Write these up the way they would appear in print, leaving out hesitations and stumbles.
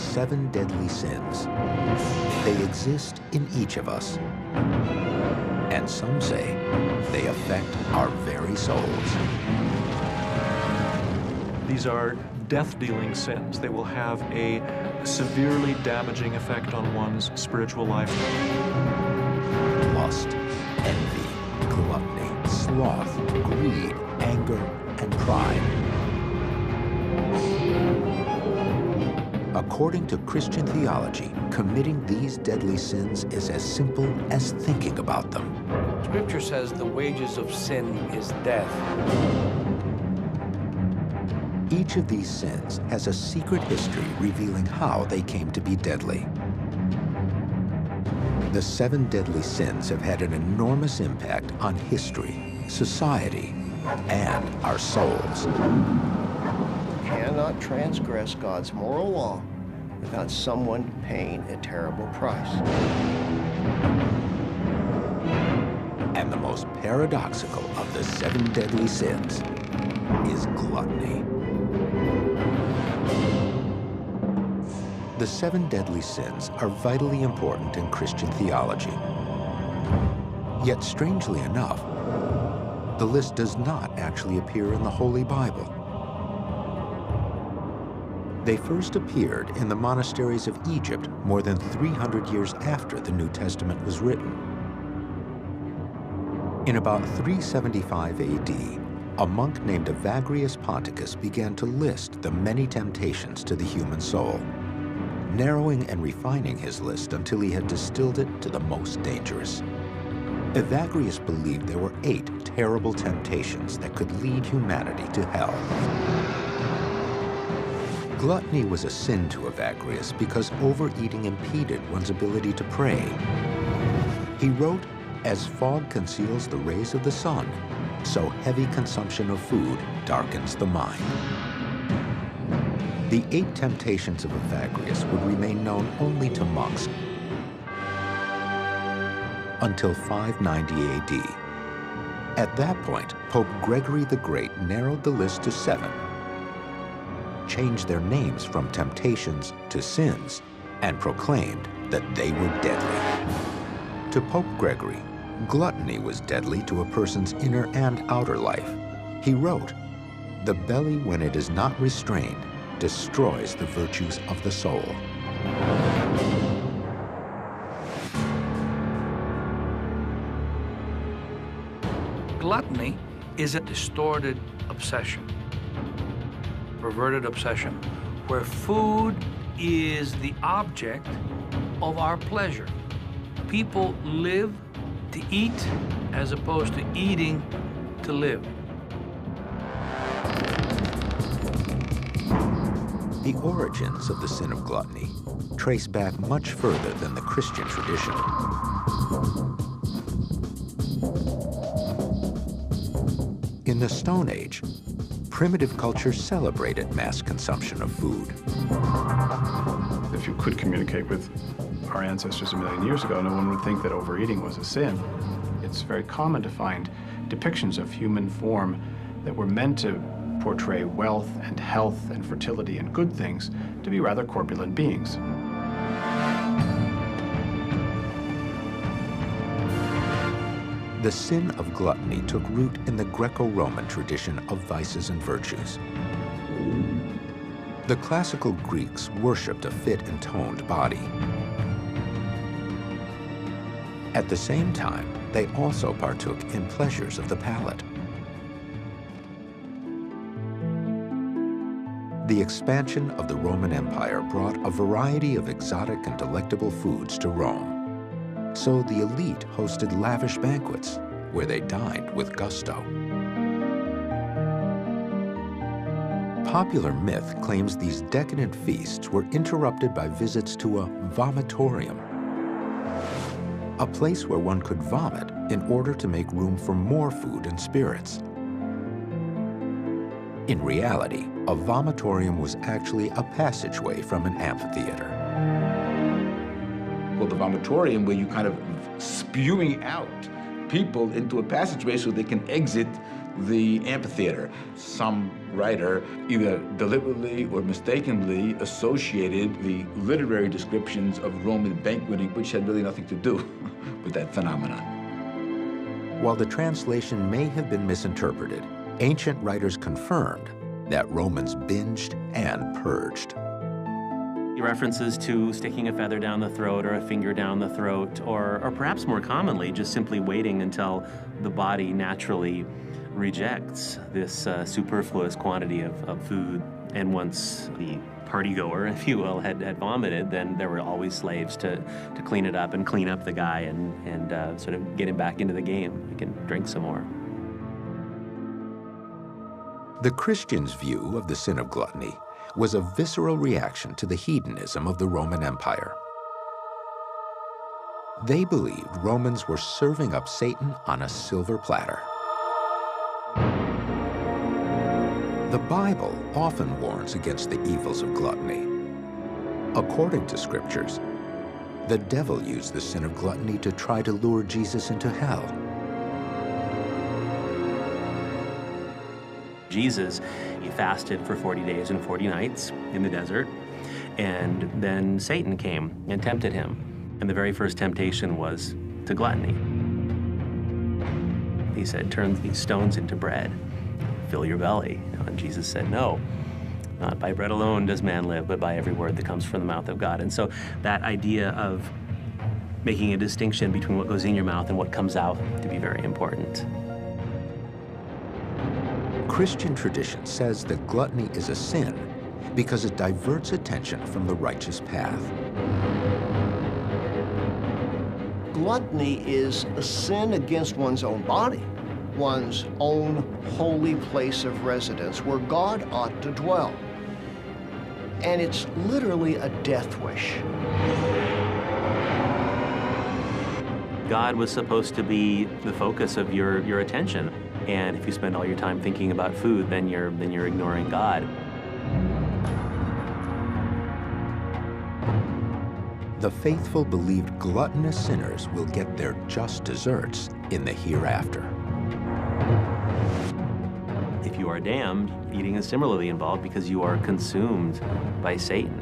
7 deadly sins. They exist in each of us. And some say they affect our very souls. These are death-dealing sins. They will have a severely damaging effect on one's spiritual life. Lust, envy, gluttony, sloth, greed, anger, and pride. According to Christian theology, committing these deadly sins is as simple as thinking about them. Scripture says the wages of sin is death. Each of these sins has a secret history revealing how they came to be deadly. The 7 deadly sins have had an enormous impact on history, society, and our souls. You cannot transgress God's moral law without someone paying a terrible price. And the most paradoxical of the 7 deadly sins is gluttony. The 7 deadly sins are vitally important in Christian theology. Yet, strangely enough, the list does not actually appear in the Holy Bible. They first appeared in the monasteries of Egypt more than 300 years after the New Testament was written. In about 375 AD, a monk named Evagrius Ponticus began to list the many temptations to the human soul, narrowing and refining his list until he had distilled it to the most dangerous. Evagrius believed there were 8 terrible temptations that could lead humanity to hell. Gluttony was a sin to Evagrius because overeating impeded one's ability to pray. He wrote, "As fog conceals the rays of the sun, so heavy consumption of food darkens the mind." The 8 temptations of Evagrius would remain known only to monks until 590 AD. At that point, Pope Gregory the Great narrowed the list to 7, changed their names from temptations to sins, and proclaimed that they were deadly. To Pope Gregory, gluttony was deadly to a person's inner and outer life. He wrote, "The belly, when it is not restrained, destroys the virtues of the soul." Gluttony is a distorted obsession, perverted obsession, where food is the object of our pleasure. People live to eat as opposed to eating to live. The origins of the sin of gluttony trace back much further than the Christian tradition. In the Stone Age, primitive cultures celebrated mass consumption of food. If you could communicate with our ancestors a million years ago, no one would think that overeating was a sin. It's very common to find depictions of human form that were meant to portray wealth and health and fertility and good things to be rather corpulent beings. The sin of gluttony took root in the Greco-Roman tradition of vices and virtues. The classical Greeks worshipped a fit and toned body. At the same time, they also partook in pleasures of the palate. The expansion of the Roman Empire brought a variety of exotic and delectable foods to Rome. So the elite hosted lavish banquets where they dined with gusto. Popular myth claims these decadent feasts were interrupted by visits to a vomitorium, a place where one could vomit in order to make room for more food and spirits. In reality, a vomitorium was actually a passageway from an amphitheater. Well, the vomitorium, where you kind of spewing out people into a passageway so they can exit the amphitheater. Some writer either deliberately or mistakenly associated the literary descriptions of Roman banqueting, which had really nothing to do with that phenomenon. While the translation may have been misinterpreted, ancient writers confirmed that Romans binged and purged. References to sticking a feather down the throat or a finger down the throat, or perhaps more commonly, just simply waiting until the body naturally rejects this superfluous quantity of food. And once the partygoer, if you will, had vomited, then there were always slaves to clean it up and clean up the guy and sort of get him back into the game. He can drink some more. The Christians' view of the sin of gluttony was a visceral reaction to the hedonism of the Roman Empire. They believed Romans were serving up Satan on a silver platter. The Bible often warns against the evils of gluttony. According to scriptures, the devil used the sin of gluttony to try to lure Jesus into hell. Jesus, he fasted for 40 days and 40 nights in the desert, and then Satan came and tempted him. And the very first temptation was to gluttony. He said, turn these stones into bread, fill your belly. And Jesus said, no, not by bread alone does man live, but by every word that comes from the mouth of God. And so that idea of making a distinction between what goes in your mouth and what comes out to be very important. Christian tradition says that gluttony is a sin because it diverts attention from the righteous path. Gluttony is a sin against one's own body, one's own holy place of residence where God ought to dwell. And it's literally a death wish. God was supposed to be the focus of your attention. And if you spend all your time thinking about food, then you're ignoring God. The faithful believed gluttonous sinners will get their just desserts in the hereafter. If you are damned, eating is similarly involved because you are consumed by Satan.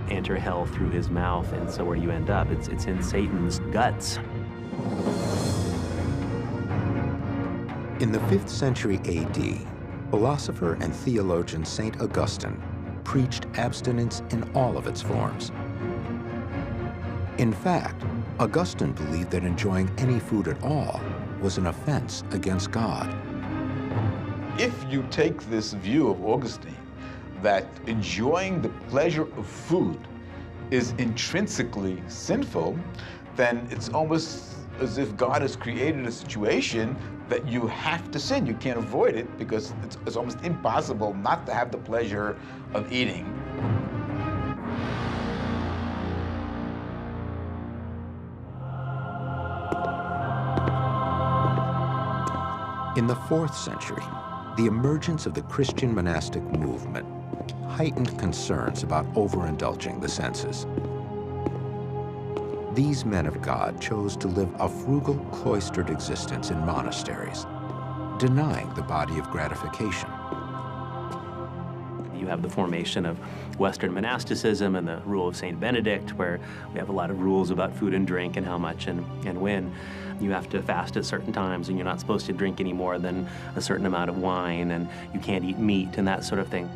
Enter hell through his mouth, and so where you end up, it's in Satan's guts. In the 5th century AD, philosopher and theologian St. Augustine preached abstinence in all of its forms. In fact, Augustine believed that enjoying any food at all was an offense against God. If you take this view of Augustine, that enjoying the pleasure of food is intrinsically sinful, then it's almost as if God has created a situation that you have to sin. You can't avoid it because it's almost impossible not to have the pleasure of eating. In the 4th century, the emergence of the Christian monastic movement heightened concerns about overindulging the senses. These men of God chose to live a frugal, cloistered existence in monasteries, denying the body of gratification. You have the formation of Western monasticism and the rule of St. Benedict, where we have a lot of rules about food and drink and how much and when. You have to fast at certain times, and you're not supposed to drink any more than a certain amount of wine, and you can't eat meat and that sort of thing.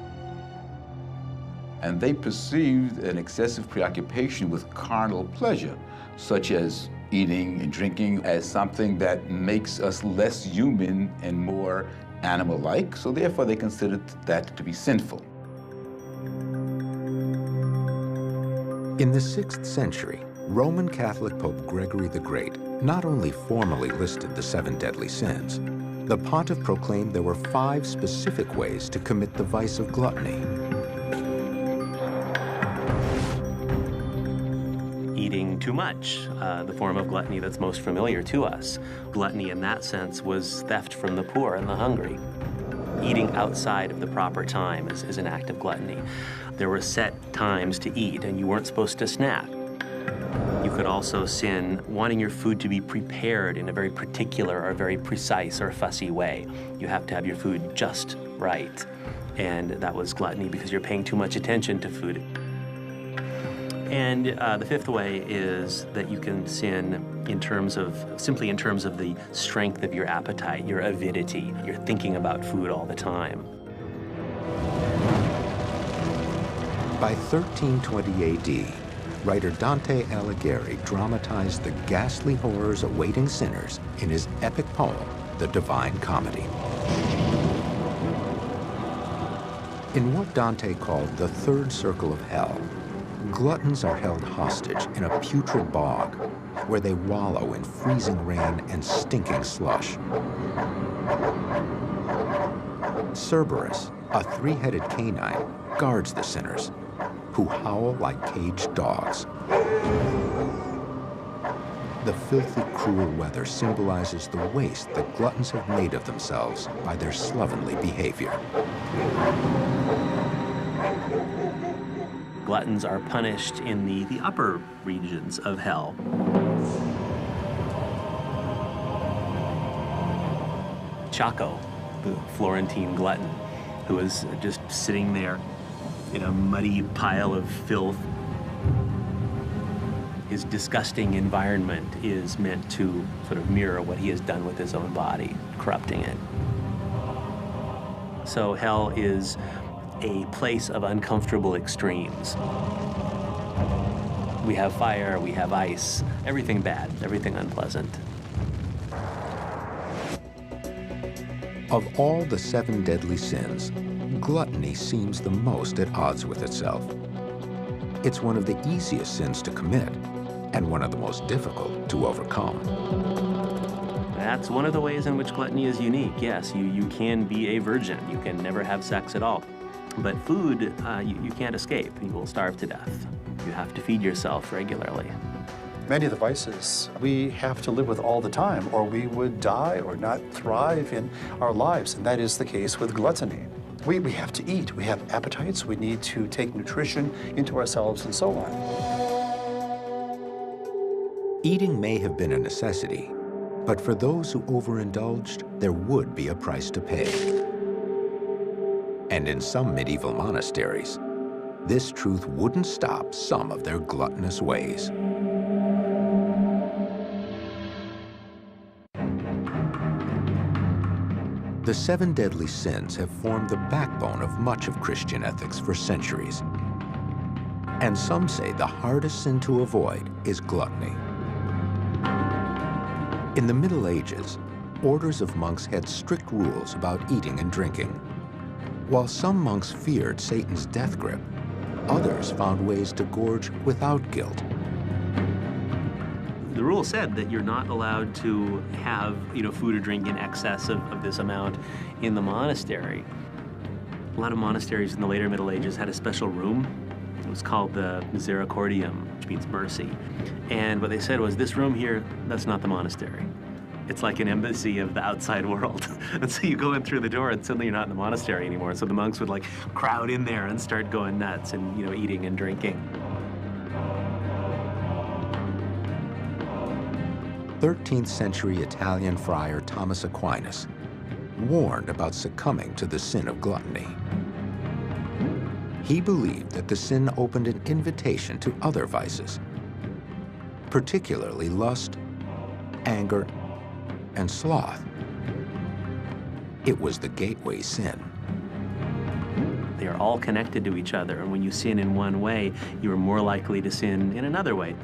And they perceived an excessive preoccupation with carnal pleasure, such as eating and drinking, as something that makes us less human and more animal-like, so therefore they considered that to be sinful. In the 6th century, Roman Catholic Pope Gregory the Great not only formally listed the 7 deadly sins, the pontiff proclaimed there were 5 specific ways to commit the vice of gluttony. Eating too much, the form of gluttony that's most familiar to us. Gluttony in that sense was theft from the poor and the hungry. Eating outside of the proper time is an act of gluttony. There were set times to eat, and you weren't supposed to snack. You could also sin wanting your food to be prepared in a very particular or very precise or fussy way. You have to have your food just right. And that was gluttony because you're paying too much attention to food. And the fifth way is that you can sin simply in terms of the strength of your appetite, your avidity. You're thinking about food all the time. By 1320 AD, writer Dante Alighieri dramatized the ghastly horrors awaiting sinners in his epic poem, The Divine Comedy. In what Dante called the third circle of hell, gluttons are held hostage in a putrid bog where they wallow in freezing rain and stinking slush. Cerberus, a three-headed canine, guards the sinners, who howl like caged dogs. The filthy, cruel weather symbolizes the waste that gluttons have made of themselves by their slovenly behavior. Gluttons are punished in the upper regions of hell. Chaco, the Florentine glutton, who was just sitting there in a muddy pile of filth. His disgusting environment is meant to sort of mirror what he has done with his own body, corrupting it. So hell is a place of uncomfortable extremes. We have fire, we have ice, everything bad, everything unpleasant. Of all the 7 deadly sins, gluttony seems the most at odds with itself. It's one of the easiest sins to commit, and one of the most difficult to overcome. That's one of the ways in which gluttony is unique. Yes, you can be a virgin. You can never have sex at all. But food, you can't escape. You will starve to death. You have to feed yourself regularly. Many of the vices we have to live with all the time, or we would die or not thrive in our lives, and that is the case with gluttony. We have to eat. We have appetites. We need to take nutrition into ourselves and so on. Eating may have been a necessity, but for those who overindulged, there would be a price to pay. And in some medieval monasteries, this truth wouldn't stop some of their gluttonous ways. The 7 deadly sins have formed the backbone of much of Christian ethics for centuries. And some say the hardest sin to avoid is gluttony. In the Middle Ages, orders of monks had strict rules about eating and drinking. While some monks feared Satan's death grip, others found ways to gorge without guilt. The rule said that you're not allowed to have, food or drink in excess of this amount in the monastery. A lot of monasteries in the later Middle Ages had a special room. It was called the Misericordium, which means mercy. And what they said was, this room here, that's not the monastery. It's like an embassy of the outside world. And so you go in through the door and suddenly you're not in the monastery anymore. So the monks would crowd in there and start going nuts and, eating and drinking. 13th century Italian friar Thomas Aquinas warned about succumbing to the sin of gluttony. He believed that the sin opened an invitation to other vices, particularly lust, anger, and sloth. It was the gateway sin. They are all connected to each other, and when you sin in one way, you are more likely to sin in another way.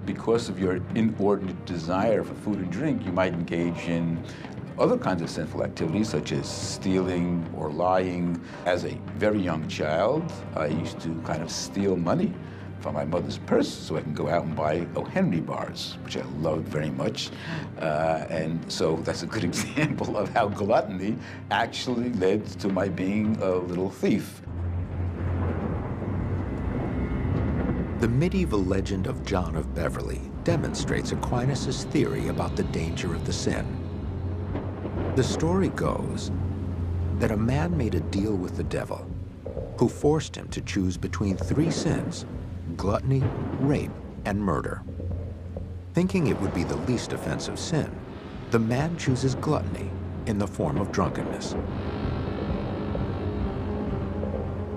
Because of your inordinate desire for food and drink, you might engage in other kinds of sinful activities, such as stealing or lying. As a very young child, I used to kind of steal money from my mother's purse so I can go out and buy O. Henry bars, which I loved very much. And so that's a good example of how gluttony actually led to my being a little thief. The medieval legend of John of Beverley demonstrates Aquinas' theory about the danger of the sin. The story goes that a man made a deal with the devil, who forced him to choose between 3 sins: gluttony, rape, and murder. Thinking it would be the least offensive sin, the man chooses gluttony in the form of drunkenness.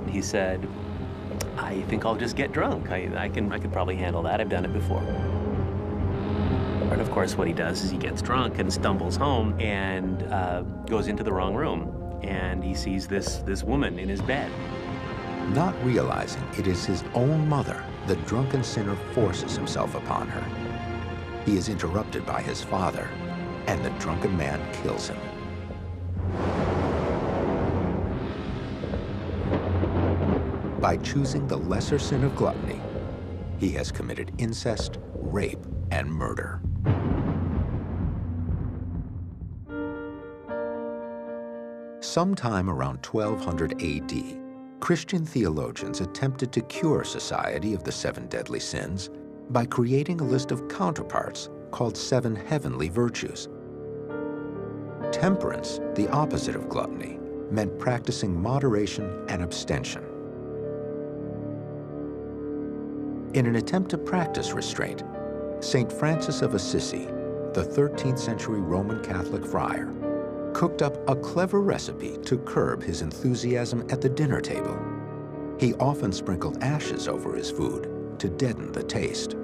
He said, I think I'll just get drunk. I could probably handle that. I've done it before. And of course, what he does is he gets drunk and stumbles home and goes into the wrong room. And he sees this woman in his bed. Not realizing it is his own mother, the drunken sinner forces himself upon her. He is interrupted by his father, and the drunken man kills him. By choosing the lesser sin of gluttony, he has committed incest, rape, and murder. Sometime around 1200 AD, Christian theologians attempted to cure society of the 7 deadly sins by creating a list of counterparts called 7 heavenly virtues. Temperance, the opposite of gluttony, meant practicing moderation and abstention. In an attempt to practice restraint, St. Francis of Assisi, the 13th century Roman Catholic friar, cooked up a clever recipe to curb his enthusiasm at the dinner table. He often sprinkled ashes over his food to deaden the taste.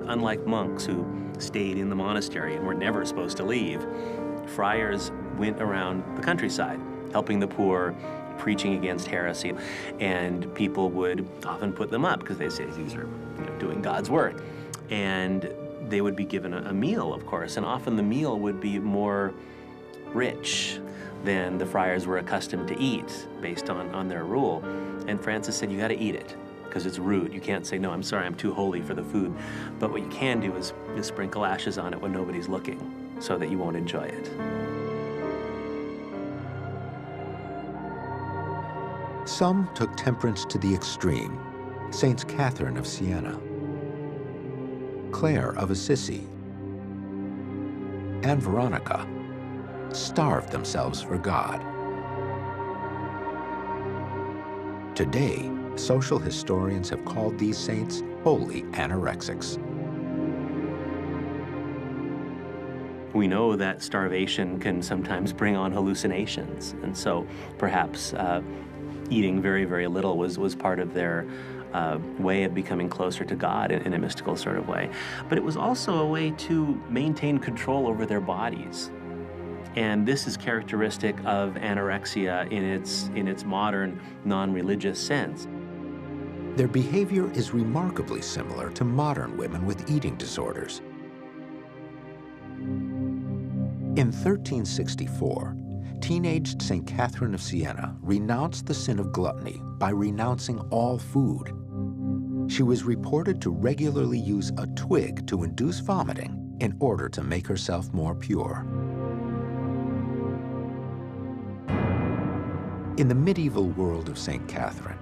Unlike monks who stayed in the monastery and were never supposed to leave, friars went around the countryside, helping the poor, preaching against heresy, and people would often put them up because they say these are doing God's work. And they would be given a meal, of course, and often the meal would be more rich than the friars were accustomed to eat based on their rule. And Francis said, you got to eat it because it's rude. You can't say, no, I'm sorry, I'm too holy for the food. But what you can do is sprinkle ashes on it when nobody's looking so that you won't enjoy it. Some took temperance to the extreme. Saints Catherine of Siena, Clare of Assisi, and Veronica starved themselves for God. Today, social historians have called these saints holy anorexics. We know that starvation can sometimes bring on hallucinations, and so perhaps eating very, very little was part of their way of becoming closer to God in a mystical sort of way. But it was also a way to maintain control over their bodies. And this is characteristic of anorexia in its modern, non-religious sense. Their behavior is remarkably similar to modern women with eating disorders. In 1364, teenaged St. Catherine of Siena renounced the sin of gluttony by renouncing all food. She was reported to regularly use a twig to induce vomiting in order to make herself more pure. In the medieval world of St. Catherine,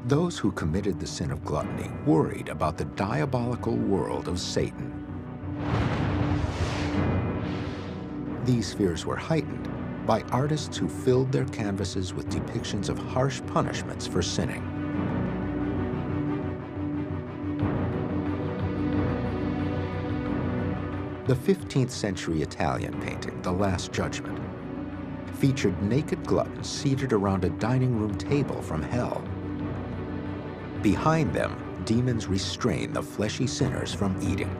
those who committed the sin of gluttony worried about the diabolical world of Satan. These fears were heightened by artists who filled their canvases with depictions of harsh punishments for sinning. The 15th century Italian painting, The Last Judgment, featured naked gluttons seated around a dining room table from hell. Behind them, demons restrain the fleshy sinners from eating.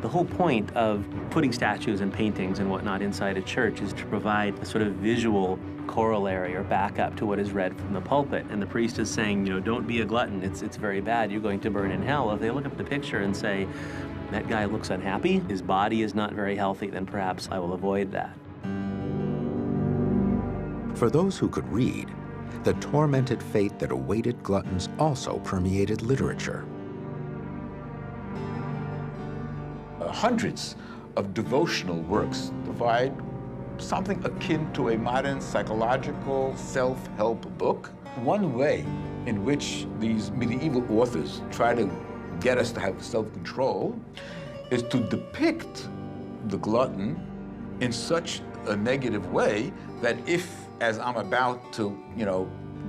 The whole point of putting statues and paintings and whatnot inside a church is to provide a sort of visual corollary or backup to what is read from the pulpit. And the priest is saying, don't be a glutton. It's very bad. You're going to burn in hell. If they look at the picture and say, that guy looks unhappy, his body is not very healthy, then perhaps I will avoid that. For those who could read, the tormented fate that awaited gluttons also permeated literature. Hundreds of devotional works provide something akin to a modern psychological self-help book. One way in which these medieval authors try to get us to have self-control is to depict the glutton in such a negative way that if, as I'm about to,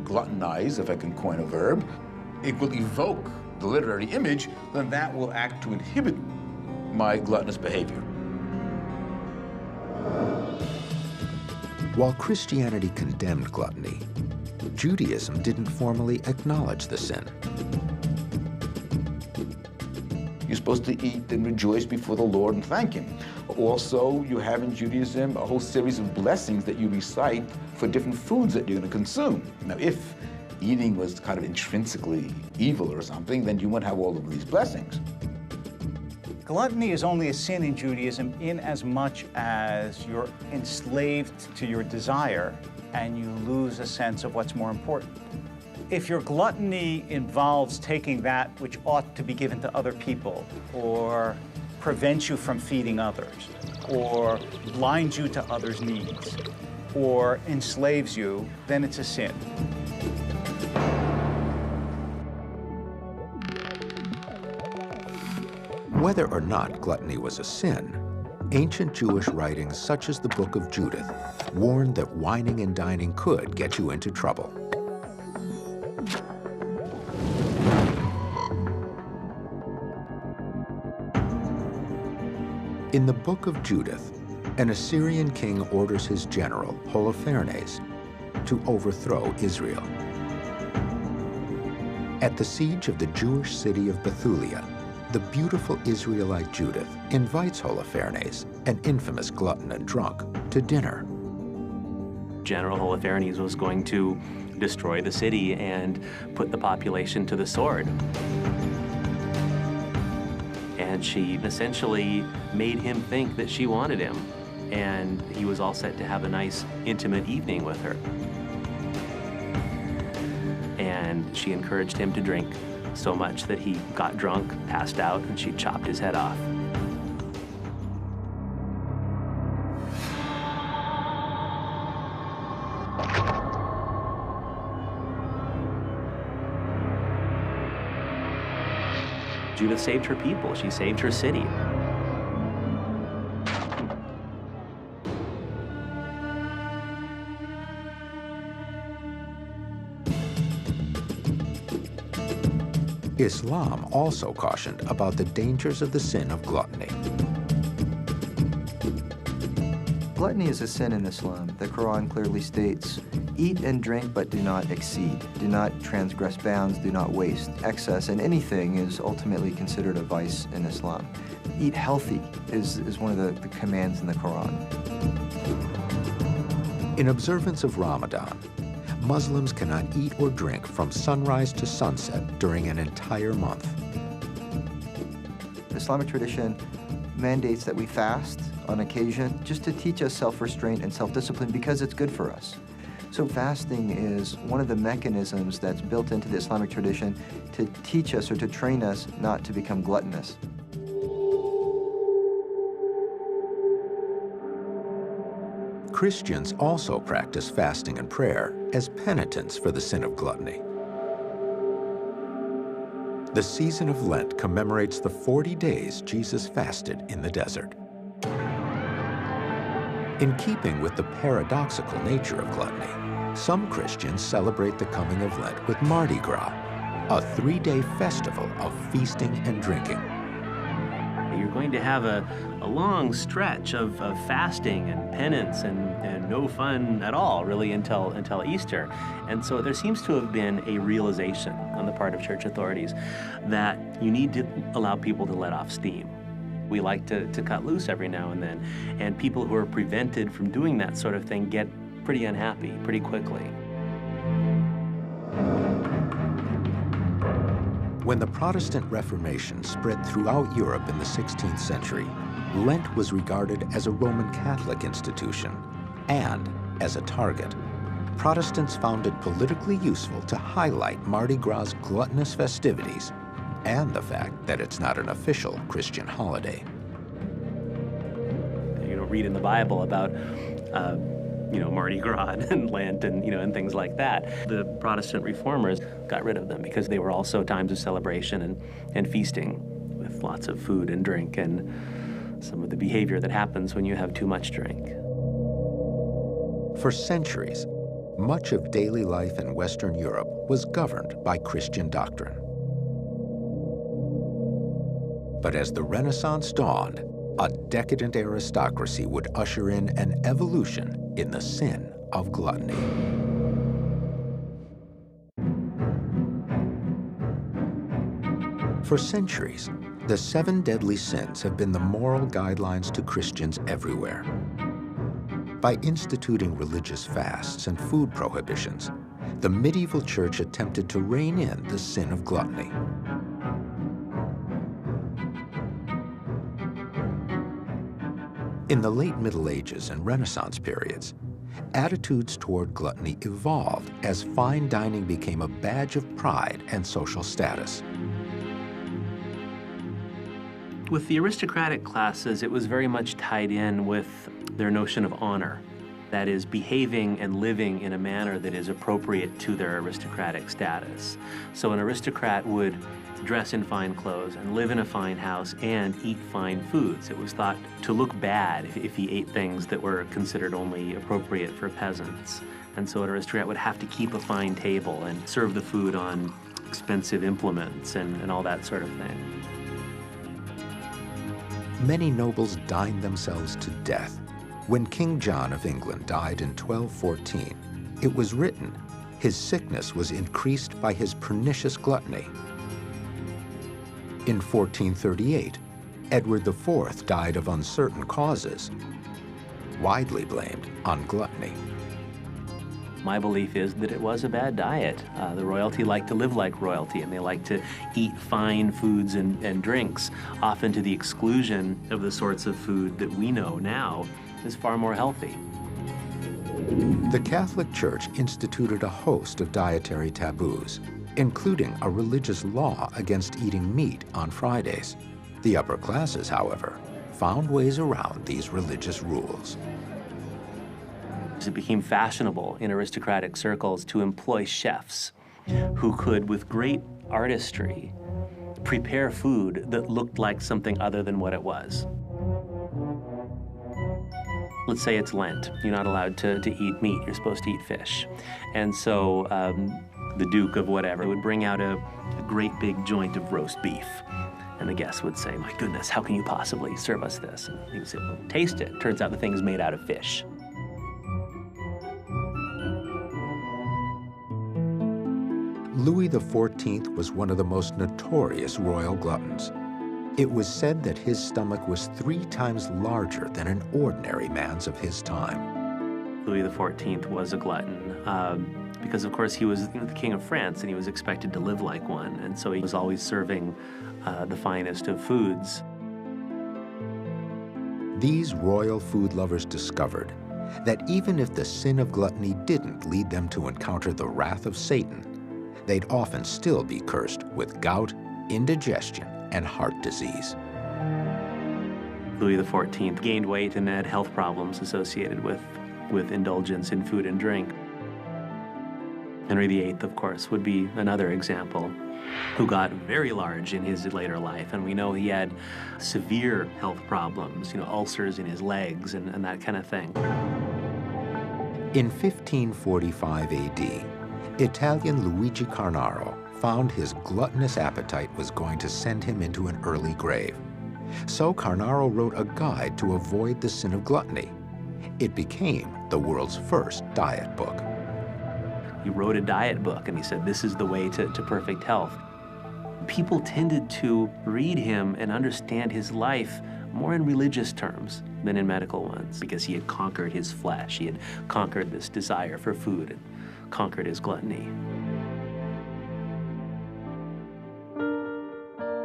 gluttonize, if I can coin a verb, it will evoke the literary image, then that will act to inhibit my gluttonous behavior. While Christianity condemned gluttony, Judaism didn't formally acknowledge the sin. You're supposed to eat and rejoice before the Lord and thank Him. Also, you have in Judaism a whole series of blessings that you recite for different foods that you're going to consume. Now, if eating was kind of intrinsically evil or something, then you wouldn't have all of these blessings. Gluttony is only a sin in Judaism in as much as you're enslaved to your desire and you lose a sense of what's more important. If your gluttony involves taking that which ought to be given to other people, or prevents you from feeding others, or blinds you to others' needs, or enslaves you, then it's a sin. Whether or not gluttony was a sin, ancient Jewish writings such as the Book of Judith warned that wining and dining could get you into trouble. In the Book of Judith, an Assyrian king orders his general, Holofernes, to overthrow Israel. At the siege of the Jewish city of Bethulia, the beautiful Israelite Judith invites Holofernes, an infamous glutton and drunk, to dinner. General Holofernes was going to destroy the city and put the population to the sword. And she essentially made him think that she wanted him, and he was all set to have a nice, intimate evening with her. And she encouraged him to drink so much that he got drunk, passed out, and she chopped his head off. Judith saved her people. She saved her city. Islam also cautioned about the dangers of the sin of gluttony. Gluttony is a sin in Islam. The Quran clearly states, "Eat and drink, but do not exceed. Do not transgress bounds, do not waste. Excess in anything is ultimately considered a vice in Islam." Eat healthy is one of the commands in the Quran. In observance of Ramadan, Muslims cannot eat or drink from sunrise to sunset during an entire month. Islamic tradition mandates that we fast on occasion just to teach us self-restraint and self-discipline because it's good for us. So fasting is one of the mechanisms that's built into the Islamic tradition to teach us or to train us not to become gluttonous. Christians also practice fasting and prayer as penitence for the sin of gluttony. The season of Lent commemorates the 40 days Jesus fasted in the desert. In keeping with the paradoxical nature of gluttony, some Christians celebrate the coming of Lent with Mardi Gras, a 3-day festival of feasting and drinking. You're going to have a long stretch of fasting and penance and no fun at all, really, until Easter. And so there seems to have been a realization on the part of church authorities that you need to allow people to let off steam. We like to cut loose every now and then, and people who are prevented from doing that sort of thing get pretty unhappy pretty quickly. When the Protestant Reformation spread throughout Europe in the 16th century, Lent was regarded as a Roman Catholic institution and as a target. Protestants found it politically useful to highlight Mardi Gras' gluttonous festivities and the fact that it's not an official Christian holiday. You don't read in the Bible about Mardi Gras and Lent and things like that. The Protestant reformers got rid of them because they were also times of celebration and feasting with lots of food and drink and some of the behavior that happens when you have too much drink. For centuries, much of daily life in Western Europe was governed by Christian doctrine. But as the Renaissance dawned, a decadent aristocracy would usher in an evolution in the sin of gluttony. For centuries, the 7 deadly sins have been the moral guidelines to Christians everywhere. By instituting religious fasts and food prohibitions, the medieval church attempted to rein in the sin of gluttony. In the late Middle Ages and Renaissance periods, attitudes toward gluttony evolved as fine dining became a badge of pride and social status. With the aristocratic classes, it was very much tied in with their notion of honor. That is, behaving and living in a manner that is appropriate to their aristocratic status. So an aristocrat would dress in fine clothes and live in a fine house and eat fine foods. It was thought to look bad if he ate things that were considered only appropriate for peasants. And so an aristocrat would have to keep a fine table and serve the food on expensive implements and all that sort of thing. Many nobles dined themselves to death. When King John of England died in 1214, it was written his sickness was increased by his pernicious gluttony. In 1438, Edward IV died of uncertain causes, widely blamed on gluttony. My belief is that it was a bad diet. The royalty liked to live like royalty, and they liked to eat fine foods and drinks, often to the exclusion of the sorts of food that we know now is far more healthy. The Catholic Church instituted a host of dietary taboos, including a religious law against eating meat on Fridays. The upper classes, however, found ways around these religious rules. It became fashionable in aristocratic circles to employ chefs who could, with great artistry, prepare food that looked like something other than what it was. Let's say it's Lent. You're not allowed to eat meat. You're supposed to eat fish. And so the Duke of whatever would bring out a great big joint of roast beef. And the guests would say, "My goodness, how can you possibly serve us this?" And he would say, "Well, taste it. Turns out the thing is made out of fish." Louis XIV was one of the most notorious royal gluttons. It was said that his stomach was 3 times larger than an ordinary man's of his time. Louis XIV was a glutton because, of course, he was the King of France and he was expected to live like one. And so he was always serving the finest of foods. These royal food lovers discovered that even if the sin of gluttony didn't lead them to encounter the wrath of Satan, they'd often still be cursed with gout, indigestion, and heart disease. Louis XIV gained weight and had health problems associated with indulgence in food and drink. Henry VIII, of course, would be another example, who got very large in his later life, and we know he had severe health problems, ulcers in his legs and that kind of thing. In 1545 AD, Italian Luigi Carnaro found his gluttonous appetite was going to send him into an early grave. So Carnaro wrote a guide to avoid the sin of gluttony. It became the world's first diet book. He wrote a diet book and he said, this is the way to perfect health. People tended to read him and understand his life more in religious terms than in medical ones, because he had conquered his flesh. He had conquered this desire for food and conquered his gluttony.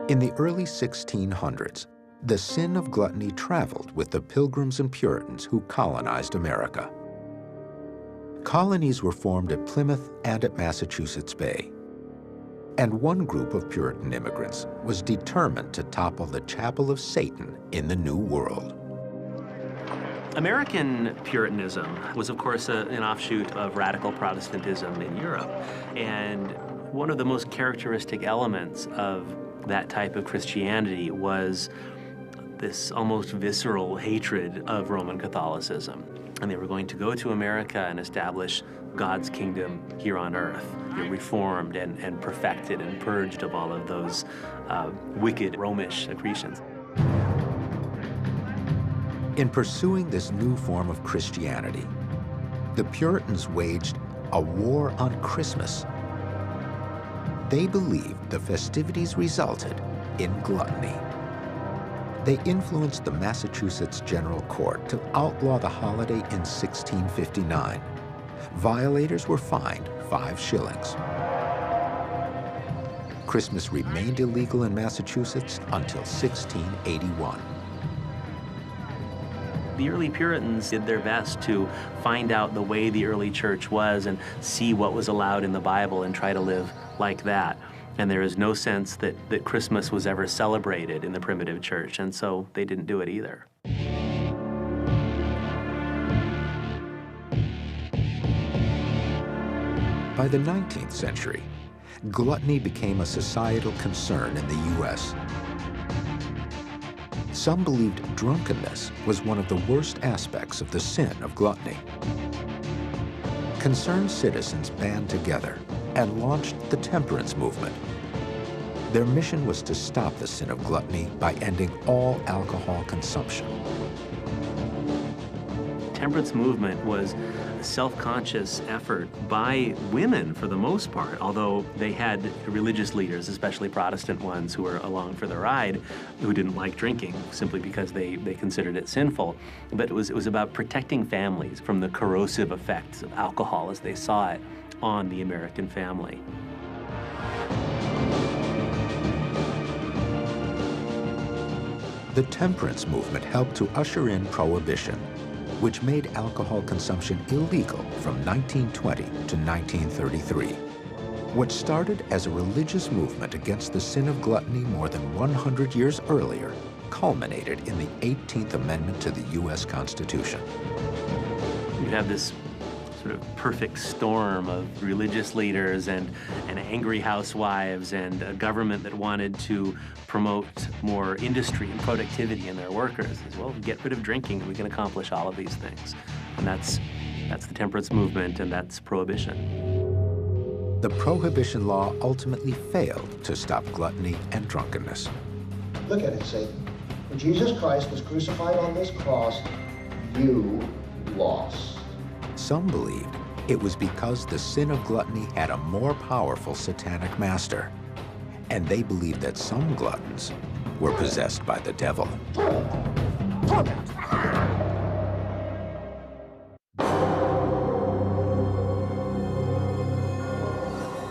In the early 1600s, the sin of gluttony traveled with the Pilgrims and Puritans who colonized America. Colonies were formed at Plymouth and at Massachusetts Bay. And one group of Puritan immigrants was determined to topple the chapel of Satan in the New World. American Puritanism was, of course, an offshoot of radical Protestantism in Europe. And one of the most characteristic elements of that type of Christianity was this almost visceral hatred of Roman Catholicism. And they were going to go to America and establish God's kingdom here on earth, reformed and perfected and purged of all of those wicked Romish accretions. In pursuing this new form of Christianity, the Puritans waged a war on Christmas. They believed the festivities resulted in gluttony. They influenced the Massachusetts General Court to outlaw the holiday in 1659. Violators were fined 5 shillings. Christmas remained illegal in Massachusetts until 1681. The early Puritans did their best to find out the way the early church was and see what was allowed in the Bible and try to live like that. And there is no sense that Christmas was ever celebrated in the primitive church, and so they didn't do it either. By the 19th century, gluttony became a societal concern in the U.S. Some believed drunkenness was one of the worst aspects of the sin of gluttony. Concerned citizens band together and launched the temperance movement. Their mission was to stop the sin of gluttony by ending all alcohol consumption. Temperance movement was a self-conscious effort by women for the most part, although they had religious leaders, especially Protestant ones, who were along for the ride, who didn't like drinking simply because they considered it sinful. But it was about protecting families from the corrosive effects of alcohol as they saw it on the American family. The temperance movement helped to usher in prohibition, which made alcohol consumption illegal from 1920 to 1933. What started as a religious movement against the sin of gluttony more than 100 years earlier culminated in the 18th Amendment to the U.S. Constitution. You have this sort of perfect storm of religious leaders and angry housewives and a government that wanted to promote more industry and productivity in their workers. As well, get rid of drinking, we can accomplish all of these things. And that's the temperance movement, and that's prohibition. The prohibition law ultimately failed to stop gluttony and drunkenness. Look at it, Satan. When Jesus Christ was crucified on this cross, you lost. Some believed it was because the sin of gluttony had a more powerful satanic master, and they believed that some gluttons were possessed by the devil.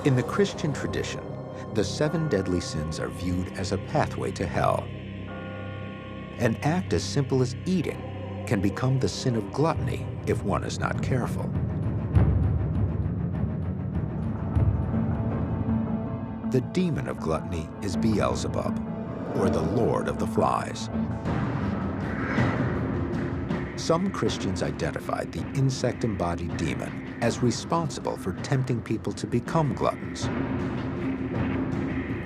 In the Christian tradition, the 7 deadly sins are viewed as a pathway to hell. An act as simple as eating can become the sin of gluttony if one is not careful. The demon of gluttony is Beelzebub, or the Lord of the Flies. Some Christians identified the insect-embodied demon as responsible for tempting people to become gluttons.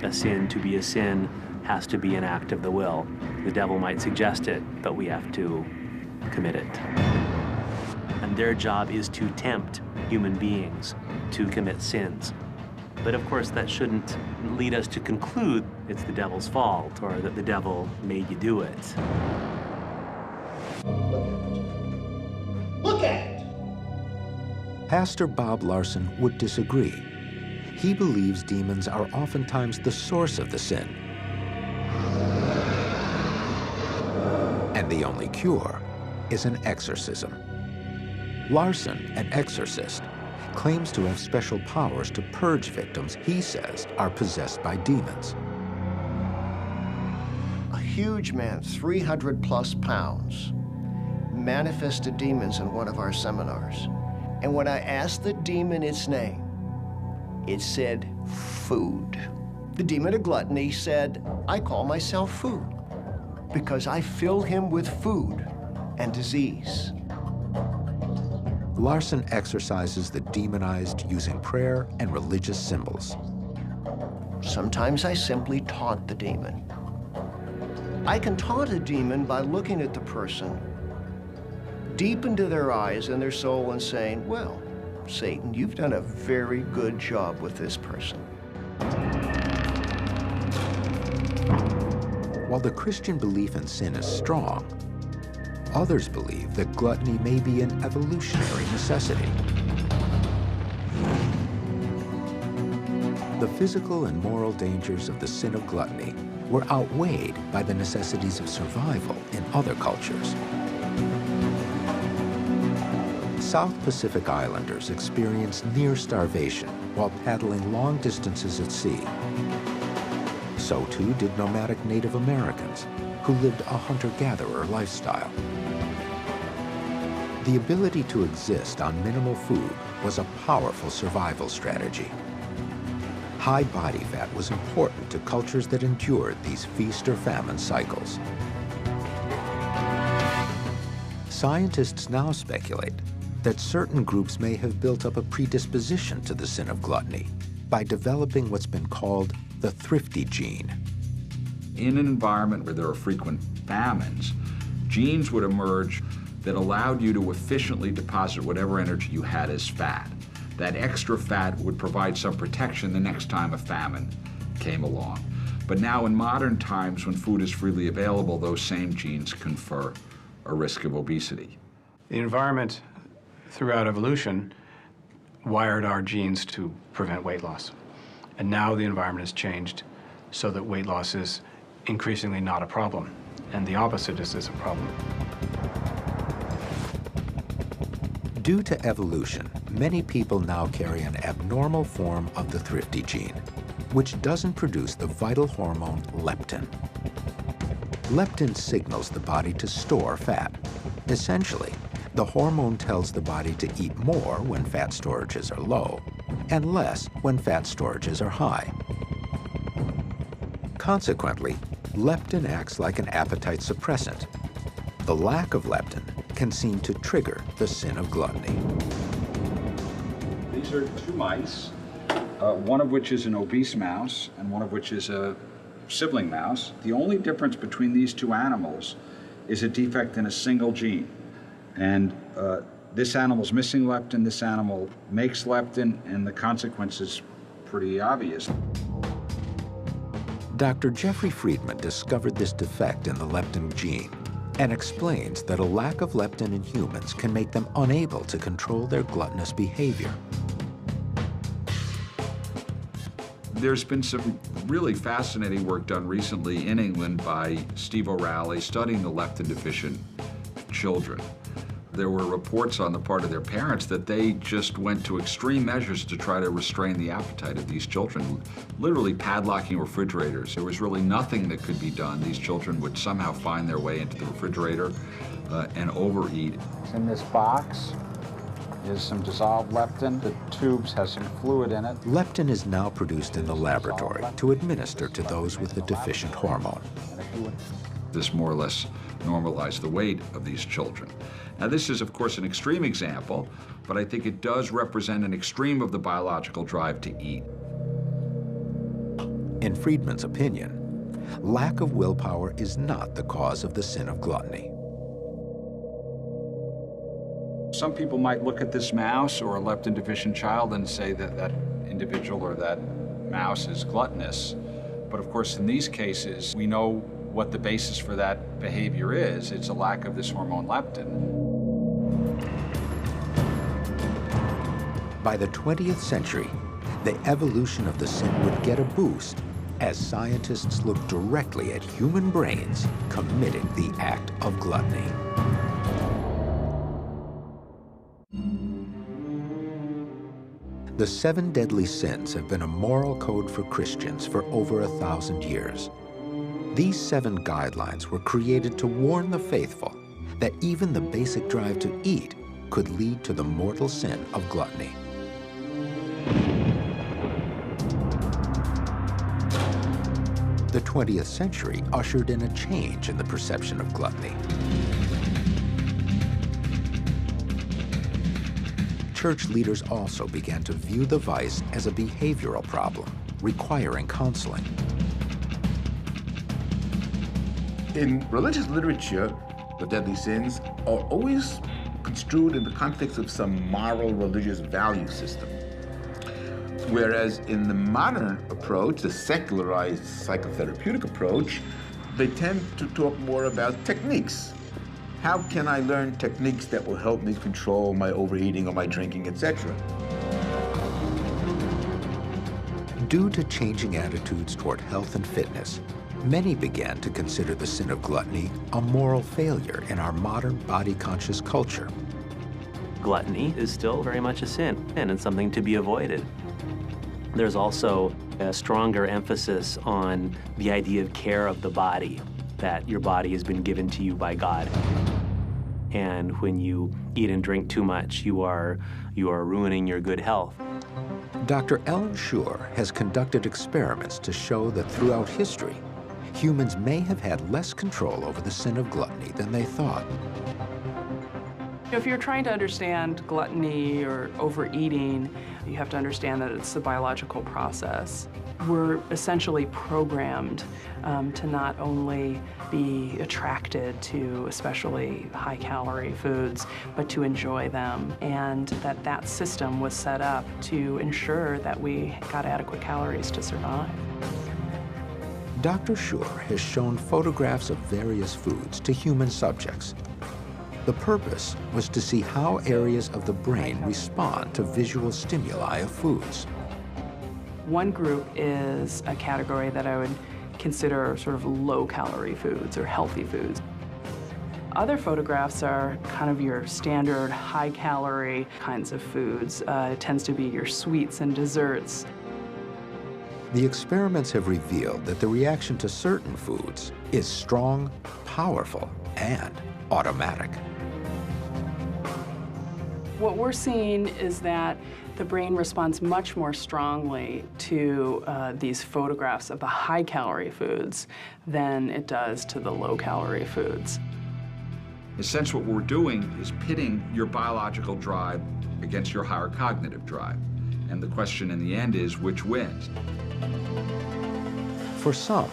A sin, to be a sin, has to be an act of the will. The devil might suggest it, but we have to commit it. And their job is to tempt human beings to commit sins. But of course, that shouldn't lead us to conclude it's the devil's fault or that the devil made you do it. Look at it! Pastor Bob Larson would disagree. He believes demons are oftentimes the source of the sin. And the only cure is an exorcism. Larson, an exorcist, claims to have special powers to purge victims he says are possessed by demons. A huge man, 300+ pounds, manifested demons in one of our seminars. And when I asked the demon its name, it said food. The demon of gluttony said, I call myself food because I fill him with food and disease. Larson exorcises the demonized using prayer and religious symbols. Sometimes I simply taunt the demon. I can taunt a demon by looking at the person deep into their eyes and their soul and saying, well, Satan, you've done a very good job with this person. While the Christian belief in sin is strong, others believe that gluttony may be an evolutionary necessity. The physical and moral dangers of the sin of gluttony were outweighed by the necessities of survival in other cultures. South Pacific Islanders experienced near starvation while paddling long distances at sea. So too did nomadic Native Americans, who lived a hunter-gatherer lifestyle. The ability to exist on minimal food was a powerful survival strategy. High body fat was important to cultures that endured these feast or famine cycles. Scientists now speculate that certain groups may have built up a predisposition to the sin of gluttony by developing what's been called the thrifty gene. In an environment where there are frequent famines, genes would emerge that allowed you to efficiently deposit whatever energy you had as fat. That extra fat would provide some protection the next time a famine came along. But now in modern times, when food is freely available, those same genes confer a risk of obesity. The environment throughout evolution wired our genes to prevent weight loss. And now the environment has changed so that weight loss is increasingly not a problem, and the opposite is a problem. Due to evolution, many people now carry an abnormal form of the thrifty gene, which doesn't produce the vital hormone leptin. Leptin signals the body to store fat. Essentially, the hormone tells the body to eat more when fat storages are low and less when fat storages are high. Consequently, leptin acts like an appetite suppressant. The lack of leptin can seem to trigger the sin of gluttony. These are two mice, one of which is an obese mouse and one of which is a sibling mouse. The only difference between these two animals is a defect in a single gene. And this animal's missing leptin, this animal makes leptin, and the consequence is pretty obvious. Dr. Jeffrey Friedman discovered this defect in the leptin gene and explains that a lack of leptin in humans can make them unable to control their gluttonous behavior. There's been some really fascinating work done recently in England by Steve O'Reilly studying the leptin-deficient children. There were reports on the part of their parents that they just went to extreme measures to try to restrain the appetite of these children, literally padlocking refrigerators. There was really nothing that could be done. These children would somehow find their way into the refrigerator and overeat. In this box is some dissolved leptin. The tubes has some fluid in it. Leptin is now produced in the laboratory to administer to those with the deficient hormone. This more or less normalized the weight of these children. Now, this is, of course, an extreme example, but I think it does represent an extreme of the biological drive to eat. In Friedman's opinion, lack of willpower is not the cause of the sin of gluttony. Some people might look at this mouse or a leptin-deficient child and say that that individual or that mouse is gluttonous. But of course, in these cases, we know what the basis for that behavior is. It's a lack of this hormone leptin. By the 20th century, the evolution of the sin would get a boost as scientists looked directly at human brains committing the act of gluttony. The 7 deadly sins have been a moral code for Christians for over 1,000 years. These 7 guidelines were created to warn the faithful that even the basic drive to eat could lead to the mortal sin of gluttony. The 20th century ushered in a change in the perception of gluttony. Church leaders also began to view the vice as a behavioral problem, requiring counseling. In religious literature, the deadly sins are always construed in the context of some moral religious value system. Whereas in the modern approach, the secularized psychotherapeutic approach, they tend to talk more about techniques. How can I learn techniques that will help me control my overeating or my drinking, etc.? Due to changing attitudes toward health and fitness, many began to consider the sin of gluttony a moral failure in our modern body-conscious culture. Gluttony is still very much a sin, and it's something to be avoided. There's also a stronger emphasis on the idea of care of the body, that your body has been given to you by God. And when you eat and drink too much, you are ruining your good health. Dr. Ellen Schur has conducted experiments to show that throughout history, humans may have had less control over the sin of gluttony than they thought. If you're trying to understand gluttony or overeating, you have to understand that it's a biological process. We're essentially programmed to not only be attracted to especially high-calorie foods, but to enjoy them, and that system was set up to ensure that we got adequate calories to survive. Dr. Schur has shown photographs of various foods to human subjects. The purpose was to see how areas of the brain respond to visual stimuli of foods. One group is a category that I would consider sort of low-calorie foods or healthy foods. Other photographs are kind of your standard high-calorie kinds of foods. It tends to be your sweets and desserts. The experiments have revealed that the reaction to certain foods is strong, powerful, and automatic. What we're seeing is that the brain responds much more strongly to these photographs of the high-calorie foods than it does to the low-calorie foods. In a sense, what we're doing is pitting your biological drive against your higher cognitive drive. And the question in the end is, which wins? For some,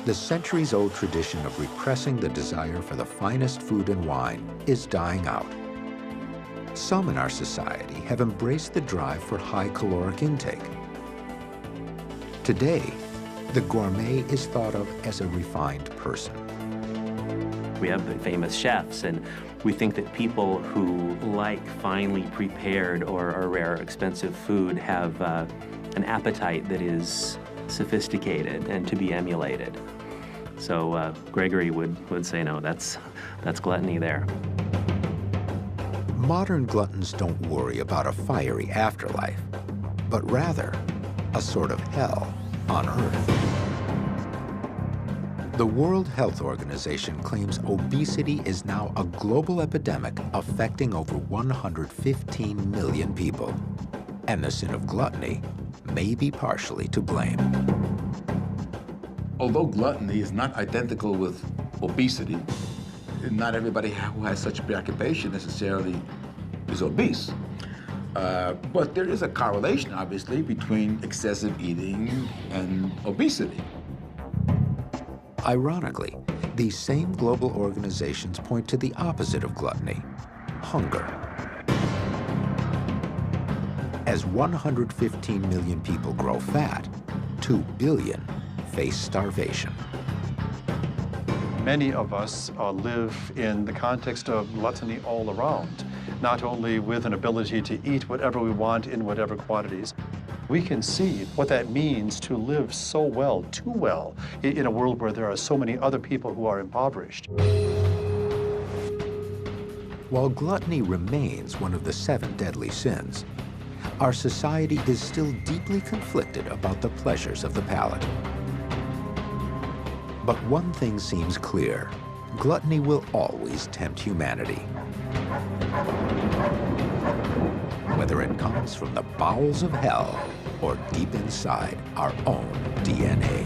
the centuries-old tradition of repressing the desire for the finest food and wine is dying out. Some in our society have embraced the drive for high caloric intake. Today, the gourmet is thought of as a refined person. We have the famous chefs, and we think that people who like finely prepared or rare, expensive food have an appetite that is sophisticated and to be emulated. So Gregory would say, no, that's gluttony there. Modern gluttons don't worry about a fiery afterlife, but rather a sort of hell on earth. The World Health Organization claims obesity is now a global epidemic affecting over 115 million people, and the sin of gluttony may be partially to blame. Although gluttony is not identical with obesity, not everybody who has such a preoccupation necessarily is obese. But there is a correlation, obviously, between excessive eating and obesity. Ironically, these same global organizations point to the opposite of gluttony, hunger. As 115 million people grow fat, 2 billion face starvation. Many of us live in the context of gluttony all around, not only with an ability to eat whatever we want in whatever quantities. We can see what that means to live so well, too well, in a world where there are so many other people who are impoverished. While gluttony remains one of the 7 deadly sins, our society is still deeply conflicted about the pleasures of the palate. But one thing seems clear: gluttony will always tempt humanity. Whether it comes from the bowels of hell or deep inside our own DNA.